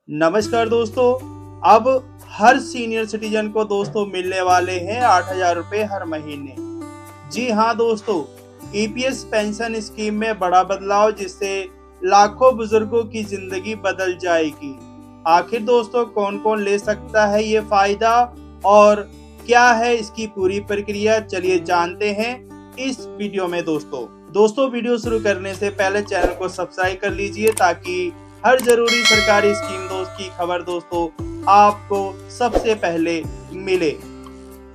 नमस्कार दोस्तों। अब हर सीनियर सिटीजन को दोस्तों मिलने वाले हैं 8,000 रुपये हर महीने। जी हाँ दोस्तों, ईपीएस पेंशन स्कीम में बड़ा बदलाव जिससे लाखों बुजुर्गों की जिंदगी बदल जाएगी। आखिर दोस्तों कौन कौन ले सकता है ये फायदा और क्या है इसकी पूरी प्रक्रिया, चलिए जानते हैं इस वीडियो में। दोस्तों वीडियो शुरू करने से पहले चैनल को सब्सक्राइब कर लीजिए ताकि हर जरूरी सरकारी स्कीम की खबर दोस्तों आपको सबसे पहले मिले।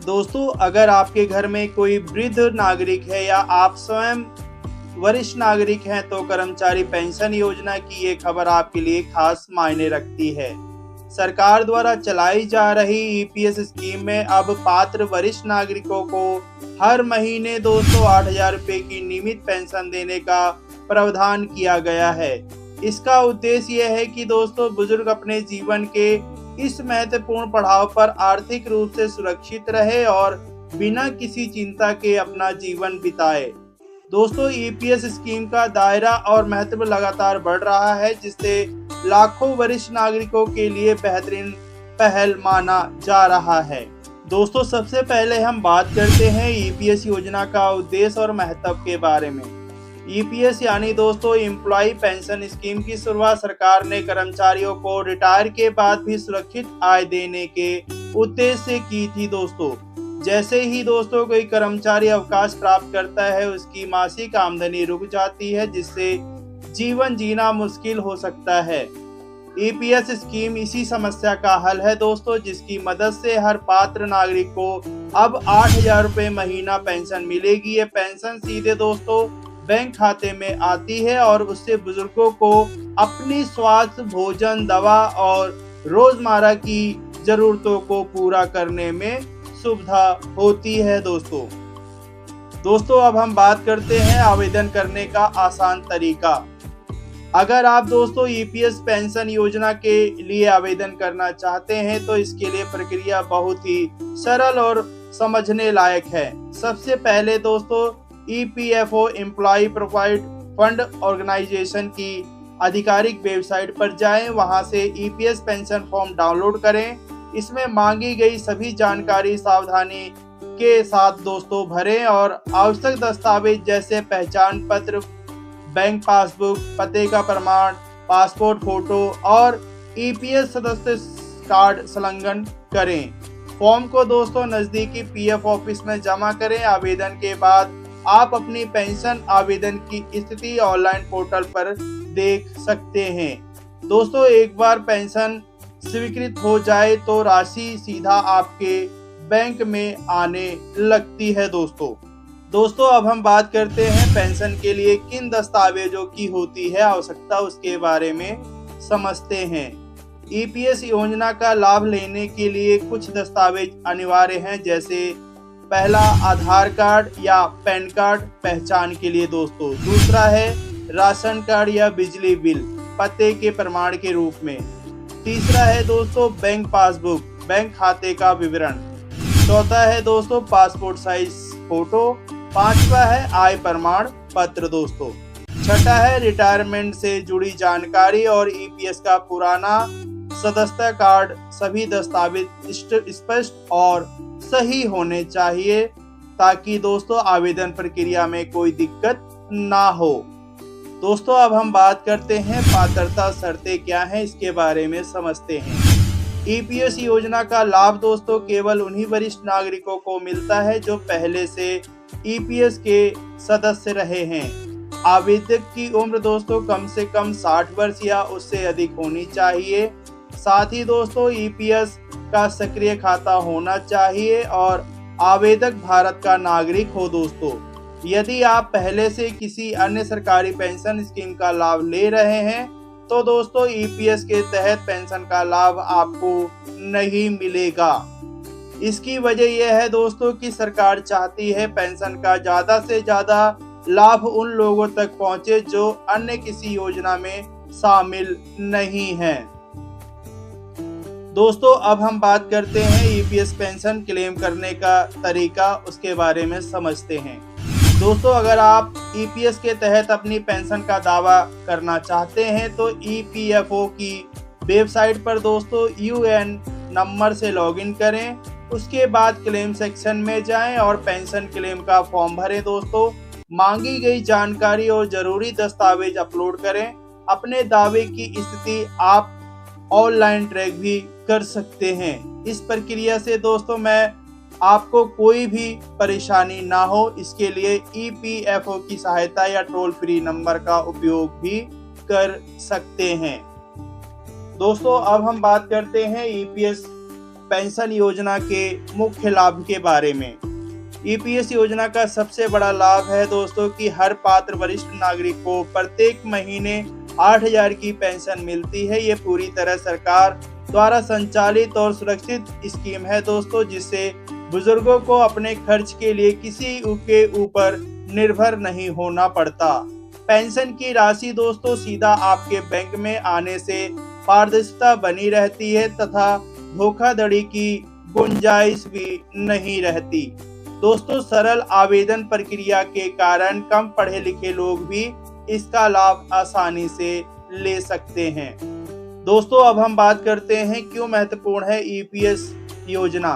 दोस्तों अगर आपके घर में कोई वृद्ध नागरिक है या आप स्वयं वरिष्ठ नागरिक हैं तो कर्मचारी पेंशन योजना की ये खबर आपके लिए खास मायने रखती है। सरकार द्वारा चलाई जा रही ईपीएस स्कीम में अब पात्र वरिष्ठ नागरिकों को हर महीने 8,000 रुपये की नियमित पेंशन देने का प्रावधान किया गया है। इसका उद्देश्य यह है कि दोस्तों बुजुर्ग अपने जीवन के इस महत्वपूर्ण पड़ाव पर आर्थिक रूप से सुरक्षित रहे और बिना किसी चिंता के अपना जीवन बिताए। दोस्तों ईपीएस स्कीम का दायरा और महत्व लगातार बढ़ रहा है जिससे लाखों वरिष्ठ नागरिकों के लिए बेहतरीन पहल माना जा रहा है। दोस्तों सबसे पहले हम बात करते हैं ईपीएस योजना का उद्देश्य और महत्व के बारे में। ईपीएस यानी दोस्तों एम्प्लॉय पेंशन स्कीम की शुरुआत सरकार ने कर्मचारियों को रिटायर के बाद भी सुरक्षित आय देने के उद्देश्य से की थी। दोस्तों जैसे ही दोस्तों कोई कर्मचारी अवकाश प्राप्त करता है उसकी मासिक आमदनी रुक जाती है जिससे जीवन जीना मुश्किल हो सकता है। ईपीएस स्कीम इसी समस्या का हल है दोस्तों, जिसकी मदद से हर पात्र नागरिक को अब 8,000 रुपये महीना पेंशन मिलेगी। ये पेंशन सीधे दोस्तों बैंक खाते में आती है और उससे बुजुर्गों को अपनी स्वास्थ्य, भोजन, दवा और रोजमर्रा की जरूरतों को पूरा करने में सुविधा होती है। दोस्तों अब हम बात करते हैं आवेदन करने का आसान तरीका। अगर आप दोस्तों ईपीएस पेंशन योजना के लिए आवेदन करना चाहते हैं तो इसके लिए प्रक्रिया बहुत ही सरल और समझने लायक है। सबसे पहले दोस्तों EPFO employ provident fund organisation की आधिकारिक वेबसाइट पर जाएं, वहां से ईपीएस पेंशन फॉर्म डाउनलोड करें। इसमें मांगी गई सभी जानकारी सावधानी के साथ दोस्तों भरें और आवश्यक दस्तावेज जैसे पहचान पत्र, बैंक पासबुक, पते का प्रमाण, पासपोर्ट फोटो और ईपीएस सदस्य कार्ड संलग्न करें। फॉर्म को दोस्तों नजदीकी पीएफ ऑफिस में जमा करें। आवेदन के बाद आप अपनी पेंशन आवेदन की स्थिति ऑनलाइन पोर्टल पर देख सकते हैं। दोस्तों एक बार पेंशन स्वीकृत हो जाए तो राशि सीधा आपके बैंक में आने लगती है। दोस्तों अब हम बात करते हैं पेंशन के लिए किन दस्तावेजों की होती है आवश्यकता, उसके बारे में समझते हैं। ईपीएस योजना का लाभ लेने के लिए कुछ दस्तावेज अनिवार्य हैं, जैसे पहला आधार कार्ड या पैन कार्ड पहचान के लिए दोस्तों, दूसरा है राशन कार्ड या बिजली बिल पते के प्रमाण के रूप में, तीसरा है दोस्तों बैंक पासबुक बैंक खाते का विवरण, चौथा है दोस्तों पासपोर्ट साइज फोटो, पांचवा है आय प्रमाण पत्र दोस्तों, छठा है रिटायरमेंट से जुड़ी जानकारी और ईपीएस का पुराना सदस्यता कार्ड। सभी दस्तावेज स्पष्ट और सही होने चाहिए ताकि दोस्तों आवेदन प्रक्रिया में कोई दिक्कत ना हो। दोस्तों अब हम बात करते हैं पात्रता शर्तें क्या हैं, इसके बारे में समझते हैं। ईपीएस योजना का लाभ दोस्तों केवल उन्हीं वरिष्ठ नागरिकों को मिलता है जो पहले से ईपीएस के सदस्य रहे हैं। आवेदक की उम्र दोस्तों कम से कम 60 वर्ष या उससे अधिक होनी चाहिए। साथ ही दोस्तों ईपीएस का सक्रिय खाता होना चाहिए और आवेदक भारत का नागरिक हो। दोस्तों यदि आप पहले से किसी अन्य सरकारी पेंशन स्कीम का लाभ ले रहे हैं तो दोस्तों ईपीएस के तहत पेंशन का लाभ आपको नहीं मिलेगा। इसकी वजह यह है दोस्तों कि सरकार चाहती है पेंशन का ज्यादा से ज्यादा लाभ उन लोगों तक पहुंचे जो अन्य किसी योजना में शामिल नहीं हैं। दोस्तों अब हम बात करते हैं ईपीएस पेंशन क्लेम करने का तरीका, उसके बारे में समझते हैं। दोस्तों अगर आप ईपीएस के तहत अपनी पेंशन का दावा करना चाहते हैं तो ईपीएफओ की वेबसाइट पर दोस्तों यूएएन नंबर से लॉगिन करें। उसके बाद क्लेम सेक्शन में जाएं और पेंशन क्लेम का फॉर्म भरें दोस्तों। मांगी गई जानकारी और जरूरी दस्तावेज अपलोड करें। अपने दावे की स्थिति आप ऑनलाइन ट्रैक भी कर सकते हैं। इस प्रक्रिया से दोस्तों मैं आपको कोई भी परेशानी ना हो, इसके लिए ईपीएफओ की सहायता या टोल फ्री नंबर का उपयोग भी कर सकते हैं। दोस्तों अब हम बात करते हैं ईपीएस पेंशन योजना के मुख्य लाभ के बारे में। ईपीएस योजना का सबसे बड़ा लाभ है दोस्तों कि हर पात्र वरिष्ठ नागरिक को प्रत्येक महीने 8,000 की पेंशन मिलती है। ये पूरी तरह सरकार द्वारा संचालित और सुरक्षित स्कीम है दोस्तों, जिससे बुजुर्गों को अपने खर्च के लिए किसी के ऊपर निर्भर नहीं होना पड़ता। पेंशन की राशि दोस्तों सीधा आपके बैंक में आने से पारदर्शिता बनी रहती है तथा धोखाधड़ी की गुंजाइश भी नहीं रहती। दोस्तों सरल आवेदन प्रक्रिया के कारण कम पढ़े लिखे लोग भी इसका लाभ आसानी से ले सकते हैं। दोस्तों अब हम बात करते हैं क्यों महत्वपूर्ण है ईपीएस योजना।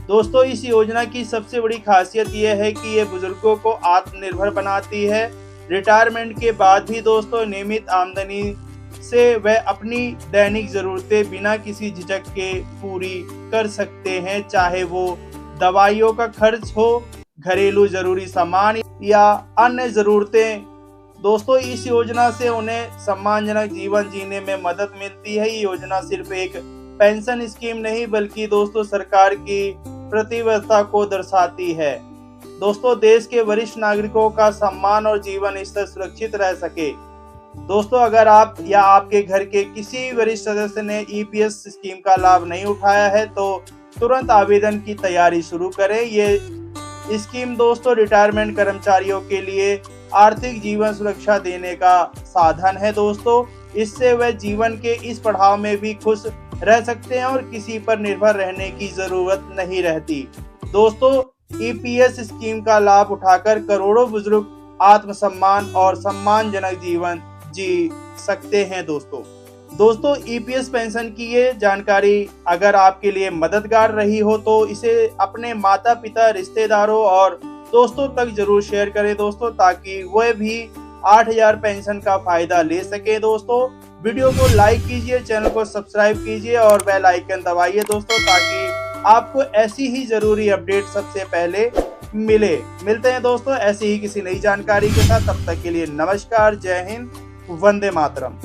दोस्तों इस योजना की सबसे बड़ी खासियत यह है कि ये बुजुर्गों को आत्मनिर्भर बनाती है। रिटायरमेंट के बाद भी दोस्तों नियमित आमदनी से वह अपनी दैनिक जरूरतें बिना किसी झिझक के पूरी कर सकते हैं, चाहे वो दवाइयों का खर्च हो, घरेलू जरूरी सामान या अन्य जरूरतें। दोस्तों इस योजना से उन्हें सम्मानजनक जीवन जीने में मदद मिलती है। ये योजना सिर्फ एक पेंशन स्कीम नहीं बल्कि दोस्तों सरकार की प्रतिबद्धता को दर्शाती है। दोस्तों देश के वरिष्ठ नागरिकों का सम्मान और जीवन स्तर सुरक्षित रह सके। दोस्तों अगर आप या आपके घर के किसी वरिष्ठ सदस्य ने ईपीएस स्कीम का लाभ नहीं उठाया है तो तुरंत आवेदन की तैयारी शुरू करें। ये स्कीम दोस्तों रिटायरमेंट कर्मचारियों के लिए आर्थिक जीवन सुरक्षा देने का साधन है दोस्तों। इससे वह जीवन के इस पड़ाव में भी खुश रह सकते हैं और किसी पर निर्भर रहने की जरूरत नहीं रहती। दोस्तों ईपीएस स्कीम का लाभ उठाकर करोड़ों बुजुर्ग आत्मसम्मान और सम्मानजनक जीवन जी सकते हैं दोस्तों ईपीएस पेंशन की ये जानकारी अगर आपके लिए मददगार रही हो तो इसे अपने माता पिता, रिश्तेदारों और दोस्तों तक जरूर शेयर करें दोस्तों, ताकि वह भी 8,000 पेंशन का फायदा ले सके। दोस्तों वीडियो को लाइक कीजिए, चैनल को सब्सक्राइब कीजिए और बेल आइकन दबाइए दोस्तों, ताकि आपको ऐसी ही जरूरी अपडेट सबसे पहले मिलते हैं दोस्तों ऐसी ही किसी नई जानकारी के साथ। तब तक के लिए नमस्कार, जय हिंद, वंदे मातरम।